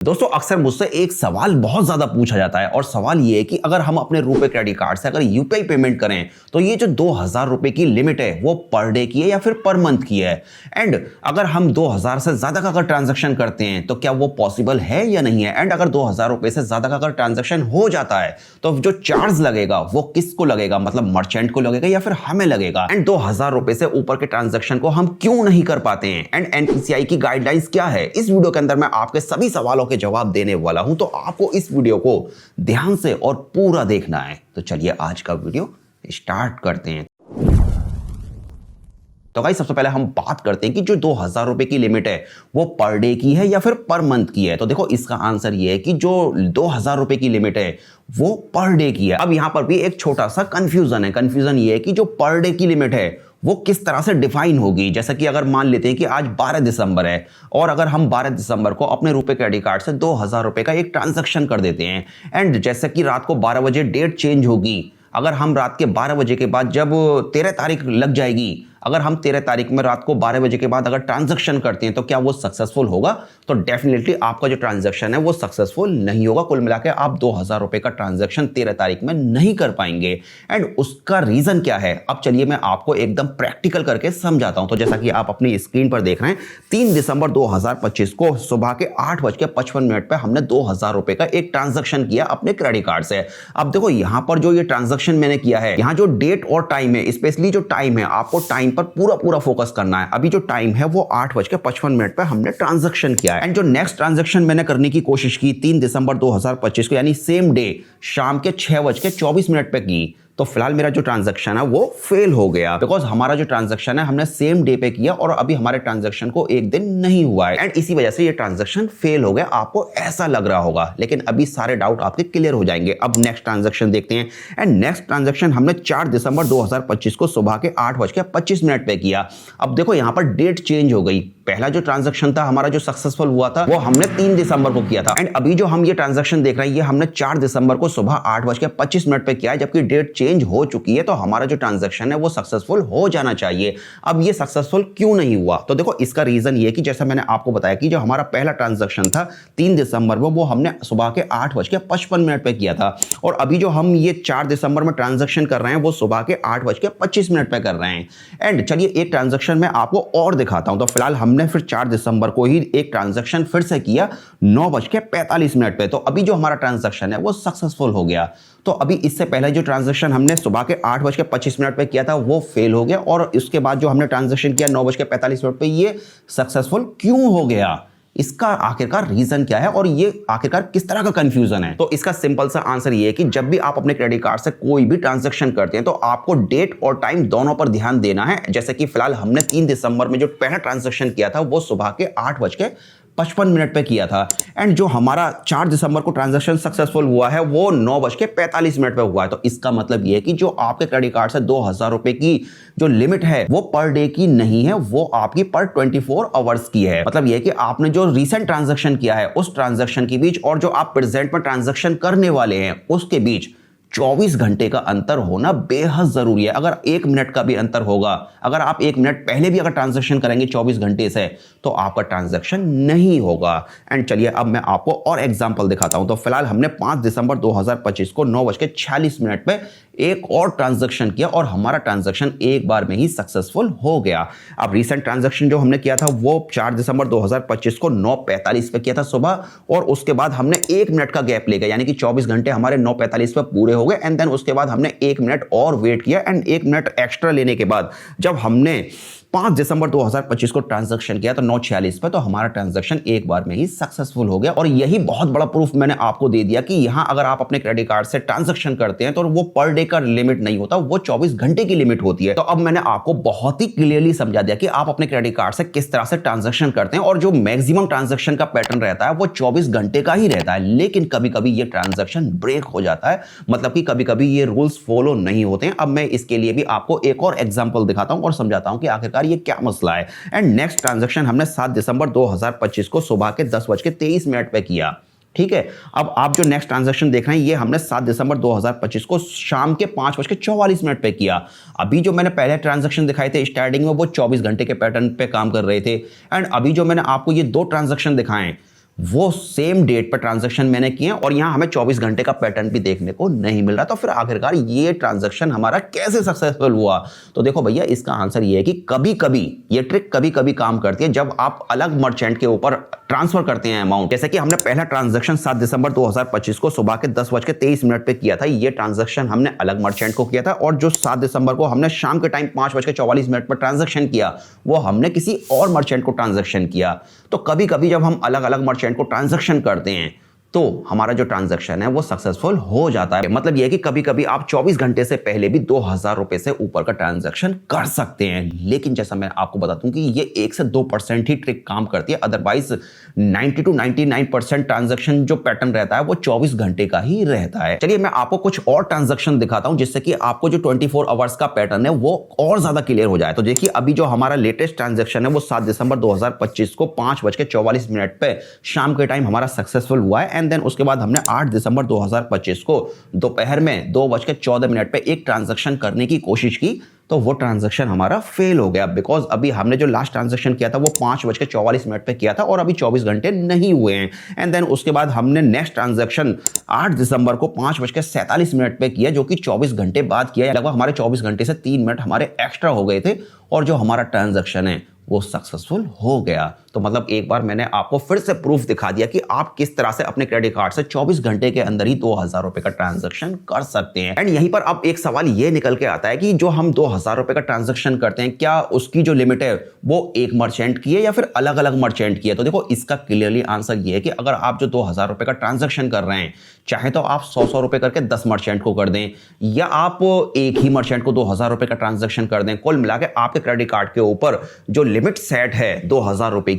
दोस्तों अक्सर मुझसे एक सवाल बहुत ज्यादा पूछा जाता है और सवाल ये है कि अगर हम अपने रुपए क्रेडिट कार्ड से अगर यूपीआई पेमेंट करें तो ये जो 2000 रुपए की लिमिट है वो पर डे की है या फिर पर मंथ की है। एंड अगर हम 2000 से ज्यादा का अगर ट्रांजैक्शन करते हैं तो क्या वो पॉसिबल है या नहीं है। एंड अगर 2000 रुपए से ज्यादा का अगर ट्रांजैक्शन हो जाता है तो जो चार्ज लगेगा वो किसको लगेगा, मतलब मर्चेंट को लगेगा या फिर हमें लगेगा। एंड 2000 रुपए से ऊपर के ट्रांजैक्शन को हम क्यों नहीं कर पाते हैं एंड एनपीसीआई की गाइडलाइंस क्या है, इस वीडियो के अंदर मैं आपके सभी सवालों के जवाब देने वाला हूं। तो आपको इस वीडियो को ध्यान से और पूरा देखना है। तो चलिए आज का वीडियो स्टार्ट करते हैं। तो गाइस सबसे पहले हम बात करते हैं कि जो 2000 रुपए की लिमिट है वो पर डे की है या फिर पर मंथ की है। तो देखो इसका आंसर ये है कि जो 2000 रुपए की लिमिट है वो पर डे की है। अब यहां पर भी एक छोटा सा कंफ्यूजन है। कंफ्यूजन ये है कि जो पर डे की लिमिट है वो किस तरह से डिफाइन होगी। जैसा कि अगर मान लेते हैं कि आज 12 दिसंबर है और अगर हम 12 दिसंबर को अपने रुपए क्रेडिट कार्ड से 2000 रुपए का एक ट्रांजैक्शन कर देते हैं एंड जैसे कि रात को 12 बजे डेट चेंज होगी, अगर हम रात के 12 बजे के बाद जब 13 तारीख लग जाएगी, अगर हम 13 तारीख में रात को 12 बजे के बाद अगर ट्रांजैक्शन करते हैं तो क्या वो सक्सेसफुल होगा? तो डेफिनेटली आपका जो ट्रांजैक्शन है वो सक्सेसफुल नहीं होगा। कुल मिलाकर आप 2000 रुपए का ट्रांजैक्शन 13 तारीख में नहीं कर पाएंगे। एंड उसका रीजन क्या है, अब चलिए मैं आपको एकदम प्रैक्टिकल करके समझाता हूं। तो जैसा कि आप अपनी स्क्रीन पर देख रहे हैं, 3 दिसंबर 2025 को सुबह के 8:55 पे हमने 2000 रुपए का एक ट्रांजैक्शन किया अपने क्रेडिट कार्ड से। अब देखो यहां पर जो ये ट्रांजैक्शन मैंने किया है, यहां जो डेट और टाइम है, स्पेशली जो टाइम है, आपको टाइम पर पूरा फोकस करना है। अभी जो टाइम है वो 8:55 पे हमने ट्रांजैक्शन किया है। एंड जो नेक्स्ट ट्रांजैक्शन मैंने करने की कोशिश की 3 दिसंबर 2025 को, यानी सेम डे शाम के 6:24 पे की, तो फिलहाल मेरा जो ट्रांजैक्शन है वो फेल हो गया। बिकॉज हमारा जो ट्रांजैक्शन है हमने सेम डे पे किया और अभी हमारे ट्रांजैक्शन को एक दिन नहीं हुआ है एंड इसी वजह से ये ट्रांजैक्शन फेल हो गया। आपको ऐसा लग रहा होगा, लेकिन अभी सारे डाउट आपके क्लियर हो जाएंगे। अब नेक्स्ट ट्रांजैक्शन देखते हैं। एंड नेक्स्ट ट्रांजैक्शन हमने 4 दिसंबर 2025 को सुबह के 8:25 पे किया। अब देखो यहाँ पर डेट चेंज हो गई। पहला जो ट्रांजैक्शन था हमारा जो सक्सेसफुल हुआ था वो हमने 3 दिसंबर को किया था एंड अभी जो हम ये ट्रांजैक्शन देख रहे हैं ये हमने 4 दिसंबर को सुबह 8:25 पे किया है, जबकि डेट चेंज हो चुकी है। तो हमारा जो ट्रांजैक्शन है वो सक्सेसफुल हो जाना चाहिए। अब ये सक्सेसफुल क्यों नहीं हुआ? तो देखो इसका रीजन ये है कि जैसा मैंने आपको बताया कि जो हमारा पहला ट्रांजैक्शन था 3 दिसंबर में वो हमने सुबह के 8:55 पे किया था और अभी जो हम ये 4 दिसंबर में ट्रांजैक्शन कर रहे हैं वो सुबह के 8:25 पे कर रहे हैं। एंड चलिए एक ट्रांजैक्शन मैं आपको और दिखाता हूं। तो फिलहाल हमने फिर 4 दिसंबर को ही एक ट्रांजैक्शन फिर से किया 9:45 पे। तो अभी जो हमारा ट्रांजैक्शन है वो सक्सेसफुल हो गया। तो अभी इससे पहले जो ट्रांजैक्शन हमने सुबह के 8:25 पे किया था वो फेल हो गया और इसके बाद जो हमने ट्रांजैक्शन किया 9:45 पे ये सक्सेसफुल क्यों हो गया? इसका आखिरकार रीजन क्या है और ये आखिरकार किस तरह का कंफ्यूजन है? तो इसका सिंपल सा आंसर ये है कि जब भी आप अपने क्रेडिट कार्ड से कोई भी ट्रांजैक्शन करते हैं तो आपको डेट और टाइम दोनों पर ध्यान देना है। जैसे कि फिलहाल हमने 3 दिसंबर में जो पहला ट्रांजैक्शन किया था वो सुबह के 8:55 पे किया था एंड जो हमारा 4 दिसंबर को ट्रांजैक्शन सक्सेसफुल हुआ है वो 9:45 पे हुआ है। तो इसका मतलब ये है कि जो आपके क्रेडिट कार्ड से 2000 रुपए की जो लिमिट है वो पर डे की नहीं है, वो आपकी पर 24 आवर्स की है। मतलब ये है कि आपने जो रीसेंट ट्रांजैक्शन किया है उस ट्रांजैक्शन के बीच और जो आप प्रेजेंट में ट्रांजैक्शन करने वाले हैं उसके बीच 24 घंटे का अंतर होना बेहद जरूरी है। अगर 1 मिनट का भी अंतर होगा, अगर आप 1 मिनट पहले भी अगर ट्रांजैक्शन करेंगे 24 घंटे से तो आपका ट्रांजैक्शन नहीं होगा। एंड चलिए अब मैं आपको और एग्जांपल दिखाता हूं। तो फिलहाल हमने 5 दिसंबर 2025 को 9:46 पे एक और ट्रांजैक्शन किया और हमारा ट्रांजैक्शन एक बार में ही सक्सेसफुल हो गया। अब रीसेंट ट्रांजैक्शन जो हमने किया था वो 4 दिसंबर 2025 को 9:45 पे किया था सुबह और उसके बाद हमने 1 मिनट का गैप ले गया, यानी कि 24 घंटे हमारे 9:45 पे पूरे हो गए एंड देन उसके बाद हमने 1 मिनट और वेट किया एंड 1 मिनट एक्स्ट्रा लेने के बाद जब हमने 5 दिसंबर 2025 को ट्रांजैक्शन किया तो 9:46 पे तो हमारा ट्रांजैक्शन एक बार में ही सक्सेसफुल हो गया। और यही बहुत बड़ा प्रूफ मैंने आपको दे दिया कि यहां अगर आप अपने क्रेडिट कार्ड से ट्रांजैक्शन करते हैं तो वो पर डे का लिमिट नहीं होता, वो 24 घंटे की लिमिट होती है। तो अब मैंने आपको बहुत ही क्लियरली समझा दिया कि आप अपने क्रेडिट कार्ड से किस तरह से ट्रांजैक्शन करते हैं और जो मैक्सिमम ट्रांजैक्शन का पैटर्न रहता है वो 24 घंटे का ही रहता है। लेकिन कभी कभी ये ट्रांजैक्शन ब्रेक हो जाता है, मतलब कि कभी कभी ये रूल्स फॉलो नहीं होते हैं। अब मैं इसके लिए भी आपको एक और एग्जांपल दिखाता हूं और समझाता हूं कि आखिरकार ये क्या मसला है। एंड नेक्स्ट ट्रांजैक्शन हमने 7 दिसंबर 2025 को सुबह के 10:23 पे किया। ठीक है, अब आप जो नेक्स्ट ट्रांजैक्शन देख रहे हैं ये हमने 7 दिसंबर 2025 को शाम के 5:44 पे किया। अभी जो मैंने पहले ट्रांजैक्शन दिखाए थे स्टार्टिंग में वो 24 घंटे के पैटर्न पे काम कर रहे थे एंड अभी जो मैंने आपको ये दो ट्रांजैक्शन दिखाए वो सेम डेट पर ट्रांजैक्शन मैंने किए हैं और यहाँ हमें 24 घंटे का पैटर्न भी देखने को नहीं मिल रहा। तो फिर आखिरकार ये ट्रांजैक्शन हमारा कैसे सक्सेसफुल हुआ? तो देखो भैया, इसका आंसर ये है कि कभी कभी ये ट्रिक कभी कभी काम करती है जब आप अलग मर्चेंट के ऊपर ट्रांसफर करते हैं अमाउंट। जैसे कि हमने पहला ट्रांजैक्शन 7 दिसंबर 2025 को सुबह के 10:23 पे किया था। ये ट्रांजैक्शन हमने अलग मर्चेंट को किया था और जो 7 दिसंबर को हमने शाम के टाइम 5:44 पर ट्रांजैक्शन किया वो हमने किसी और मर्चेंट को ट्रांजैक्शन किया। तो कभी कभी जब हम अलग अलग मर्चेंट को ट्रांजैक्शन करते हैं तो हमारा जो ट्रांजैक्शन है वो सक्सेसफुल हो जाता है। मतलब यह है कि कभी कभी आप 24 घंटे से पहले भी 2000 रुपए से ऊपर का ट्रांजैक्शन कर सकते हैं। लेकिन जैसा मैं आपको बता दूं कि ये 1 से 2% ही ट्रिक काम करती है, अदरवाइज 90 to 99% ट्रांजैक्शन जो पैटर्न रहता है वो 24 घंटे का ही रहता है। चलिए मैं आपको कुछ और ट्रांजैक्शन दिखाता हूं जिससे कि आपको जो 24 आवर्स का पैटर्न है वो और ज्यादा क्लियर हो जाए। तो देखिए, अभी जो हमारा लेटेस्ट ट्रांजैक्शन है वो 7 दिसंबर 2025 को 5:44 पे शाम के टाइम हमारा सक्सेसफुल हुआ है। एंड देन उसके बाद हमने 8 दिसंबर 2025 को दोपहर में 2:14 पे एक ट्रांजैक्शन करने की कोशिश की तो वो ट्रांजैक्शन हमारा फेल हो गया, बिकॉज अभी हमने जो लास्ट ट्रांजैक्शन किया था वो 5:44 पे किया था और अभी 24 घंटे नहीं हुए हैं। एंड देन उसके बाद हमने नेक्स्ट ट्रांजैक्शन 8 दिसंबर को 5:47 पे किया जो कि 24 घंटे बाद किया। लगभग हमारे 24 घंटे से 3 मिनट हमारे एक्स्ट्रा हो गए थे और जो हमारा ट्रांजैक्शन है वो सक्सेसफुल हो गया। तो मतलब एक बार मैंने आपको फिर से प्रूफ दिखा दिया कि आप किस तरह से अपने क्रेडिट कार्ड से 24 घंटे के अंदर ही 2000 रुपए का ट्रांजैक्शन कर सकते हैं। एंड यहीं पर अब एक सवाल ये निकल के आता है कि जो हम 2000 रुपए का ट्रांजैक्शन करते हैं, क्या उसकी जो लिमिट है वो एक मर्चेंट की है या फिर अलग अलग मर्चेंट की है? तो देखो, इसका क्लियरली आंसर ये है कि अगर आप जो 2000 रुपए का ट्रांजैक्शन कर रहे हैं, चाहे तो आप 100 रुपए करके 10 मर्चेंट को कर दें या आप एक ही मर्चेंट को 2000 रुपए का ट्रांजैक्शन कर दें, कुल मिला के आपके क्रेडिट कार्ड के ऊपर जो लिमिट सेट है 2000 रुपए की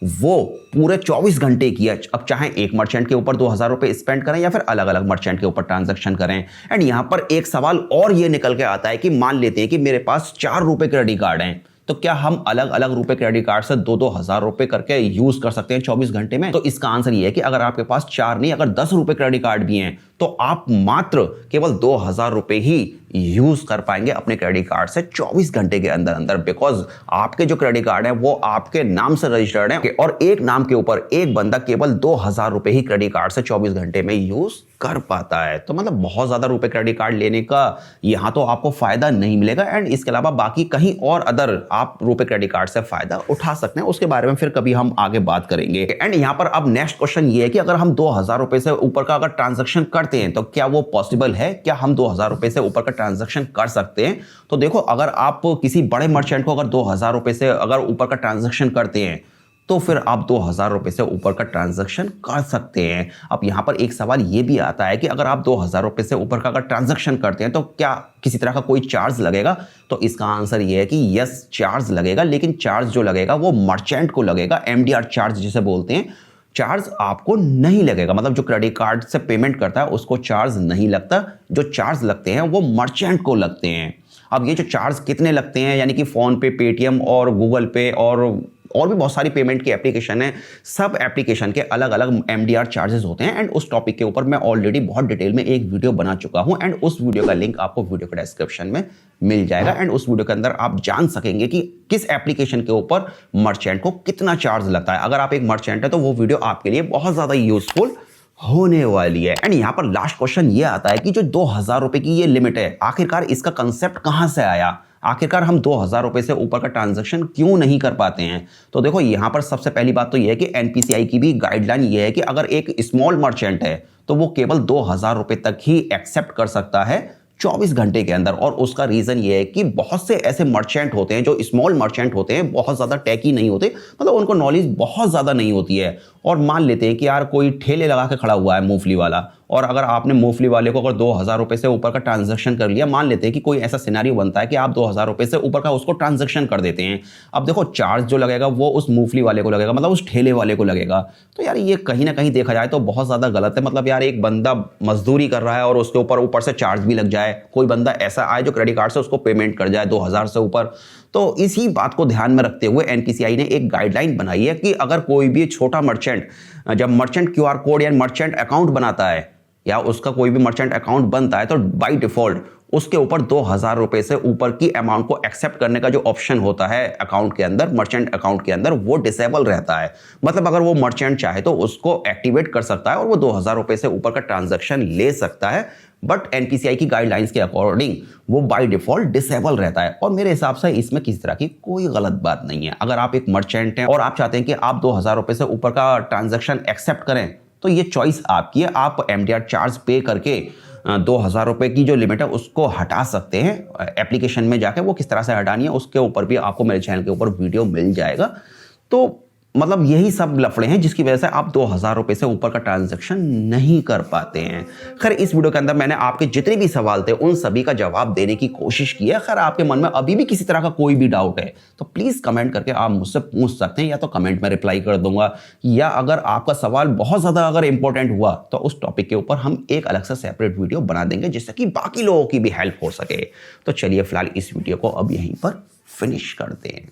वो पूरे 24 घंटे की है। अब चाहे एक मर्चेंट के ऊपर 2000 रुपए स्पेंड करें या फिर अलग अलग मर्चेंट के ऊपर ट्रांजैक्शन करें। एंड यहां पर एक सवाल और ये निकल के आता है कि मान लेते हैं कि मेरे पास 4 रुपए क्रेडिट कार्ड हैं, तो क्या हम अलग अलग रुपए क्रेडिट कार्ड से 2-2 हजार रुपए करके यूज कर सकते हैं 24 घंटे में? तो इसका आंसर ये है कि अगर आपके पास 4 नहीं, अगर 10 रुपए क्रेडिट कार्ड भी हैं तो आप मात्र केवल 2000 रुपए ही यूज कर पाएंगे अपने क्रेडिट कार्ड से 24 घंटे के अंदर अंदर, बिकॉज आपके जो क्रेडिट कार्ड है वो आपके नाम से रजिस्टर्ड है और एक नाम के ऊपर एक बंदा केवल 2000 रुपए ही क्रेडिट कार्ड से 24 घंटे में यूज कर पाता है। तो मतलब बहुत ज्यादा रुपए क्रेडिट कार्ड लेने का यहां तो आपको फायदा नहीं मिलेगा। एंड इसके अलावा बाकी कहीं और अदर आप रुपए क्रेडिट कार्ड से फायदा उठा सकते हैं, उसके बारे में फिर कभी हम आगे बात करेंगे। एंड यहां पर अब नेक्स्ट क्वेश्चन ये है कि अगर हम 2000 रुपए से ऊपर का अगर ट्रांजैक्शन करते हैं तो क्या वो पॉसिबल है? क्या हम 2000 रुपए से ऊपर का ट्रांजैक्शन कर सकते हैं? तो देखो, अगर आप किसी बड़े मर्चेंट को अगर 2000 रुपए से अगर ऊपर का ट्रांजैक्शन करते हैं तो फिर आप 2000 रुपए से ऊपर का ट्रांजैक्शन कर सकते हैं। अब यहां पर एक सवाल यह भी आता है कि अगर आप 2000 रुपए से ऊपर का अगर ट्रांजैक्शन करते हैं तो क्या किसी तरह का कोई चार्ज लगेगा? तो इसका आंसर यह है कि यस, चार्ज लगेगा, लेकिन चार्ज जो लगेगा वो मर्चेंट को लगेगा। MDR चार्ज जिसे बोलते हैं, चार्ज आपको नहीं लगेगा। मतलब जो क्रेडिट कार्ड से पेमेंट करता है उसको चार्ज नहीं लगता, जो चार्ज लगते हैं वो मर्चेंट को लगते हैं। अब ये जो चार्ज कितने लगते हैं, यानी कि फोन पे, पेटीएम और गूगल पे और भी बहुत सारी पेमेंट की एप्लीकेशन है, सब एप्लीकेशन के अलग अलग MDR चार्जेस होते हैं। एंड उस टॉपिक के ऊपर मैं ऑलरेडी बहुत डिटेल में एक वीडियो बना चुका हूं एंड उस वीडियो का लिंक आपको वीडियो के डिस्क्रिप्शन में मिल जाएगा। एंड उस वीडियो के अंदर आप जान सकेंगे कि किस एप्लीकेशन के ऊपर मर्चेंट को कितना चार्ज लगता है। अगर आप एक मर्चेंट है तो वो वीडियो आपके लिए बहुत ज्यादा यूजफुल होने वाली है। एंड यहां पर लास्ट क्वेश्चन ये आता है कि जो 2000 रुपए की ये लिमिट है, आखिरकार इसका कंसेप्ट कहां से आया? आखिरकार हम 2000 रुपए से ऊपर का ट्रांजैक्शन क्यों नहीं कर पाते हैं? तो देखो, यहां पर सबसे पहली बात तो यह है कि NPCI की भी गाइडलाइन यह है कि अगर एक स्मॉल मर्चेंट है तो वो केवल 2000 रुपए तक ही एक्सेप्ट कर सकता है 24 घंटे के अंदर। और उसका रीजन ये है कि बहुत से ऐसे मर्चेंट होते हैं जो स्मॉल मर्चेंट होते हैं, बहुत ज्यादा टेकी नहीं होते, मतलब उनको नॉलेज बहुत ज्यादा नहीं होती है। और मान लेते हैं कि यार कोई ठेले लगा के खड़ा हुआ है मूंगफली वाला, और अगर आपने मूंगफली वाले को अगर 2000 रुपए से ऊपर का ट्रांजैक्शन कर लिया, मान लेते हैं कि कोई ऐसा सिनेरियो बनता है कि आप 2000 रुपए से ऊपर का उसको ट्रांजैक्शन कर देते हैं। अब देखो, चार्ज जो लगेगा वो उस मूंगफली वाले को लगेगा, मतलब उस ठेले वाले को लगेगा। तो यार ये कहीं ना कहीं देखा जाए तो बहुत ज्यादा गलत है। मतलब यार एक बंदा मजदूरी कर रहा है और उसके ऊपर से चार्ज भी लग जाए, कोई बंदा ऐसा आए जो क्रेडिट कार्ड से उसको पेमेंट कर जाए 2000 से ऊपर। तो इसी बात को ध्यान में रखते हुए NPCI ने एक गाइडलाइन बनाई है कि अगर कोई भी छोटा मर्चेंट, जब मर्चेंट QR कोड या मर्चेंट अकाउंट बनाता है या उसका कोई भी मर्चेंट अकाउंट बनता है, तो बाय डिफॉल्ट उसके ऊपर 2,000 रुपए से ऊपर की अमाउंट को एक्सेप्ट करने का जो ऑप्शन होता है अकाउंट के अंदर, मर्चेंट अकाउंट के अंदर, वो डिसेबल रहता है। मतलब अगर वो मर्चेंट चाहे तो उसको एक्टिवेट कर सकता है और वो 2,000 रुपए से ऊपर का ट्रांजैक्शन ले सकता है, बट एनपीसीआई की गाइडलाइंस के अकॉर्डिंग वो बाय डिफॉल्ट डिसेबल रहता है। और मेरे हिसाब से इसमें किसी तरह की कोई गलत बात नहीं है। अगर आप एक मर्चेंट हैं और आप चाहते हैं कि आप 2,000 रुपए से ऊपर का ट्रांजैक्शन एक्सेप्ट करें, तो ये चॉइस आपकी है। आप एमडीआर चार्ज पे करके 2,000 रुपए की जो लिमिट है उसको हटा सकते हैं। एप्लीकेशन में जाके वो किस तरह से हटानी है उसके ऊपर भी आपको मेरे चैनल के ऊपर वीडियो मिल जाएगा। तो मतलब यही सब लफड़े हैं जिसकी वजह से आप 2,000 रुपए से ऊपर का ट्रांजैक्शन नहीं कर पाते हैं। खैर, इस वीडियो के अंदर मैंने आपके जितने भी सवाल थे उन सभी का जवाब देने की कोशिश की है। खैर, आपके मन में अभी भी किसी तरह का कोई भी डाउट है तो प्लीज कमेंट करके आप मुझसे पूछ सकते हैं, या तो कमेंट में रिप्लाई कर दूंगा, या अगर आपका सवाल बहुत ज्यादा अगर इंपॉर्टेंट हुआ तो उस टॉपिक के ऊपर हम एक अलग से सेपरेट वीडियो बना देंगे जिससे कि बाकी लोगों की भी हेल्प हो सके। तो चलिए फिलहाल इस वीडियो को अब यहीं पर फिनिश करते हैं।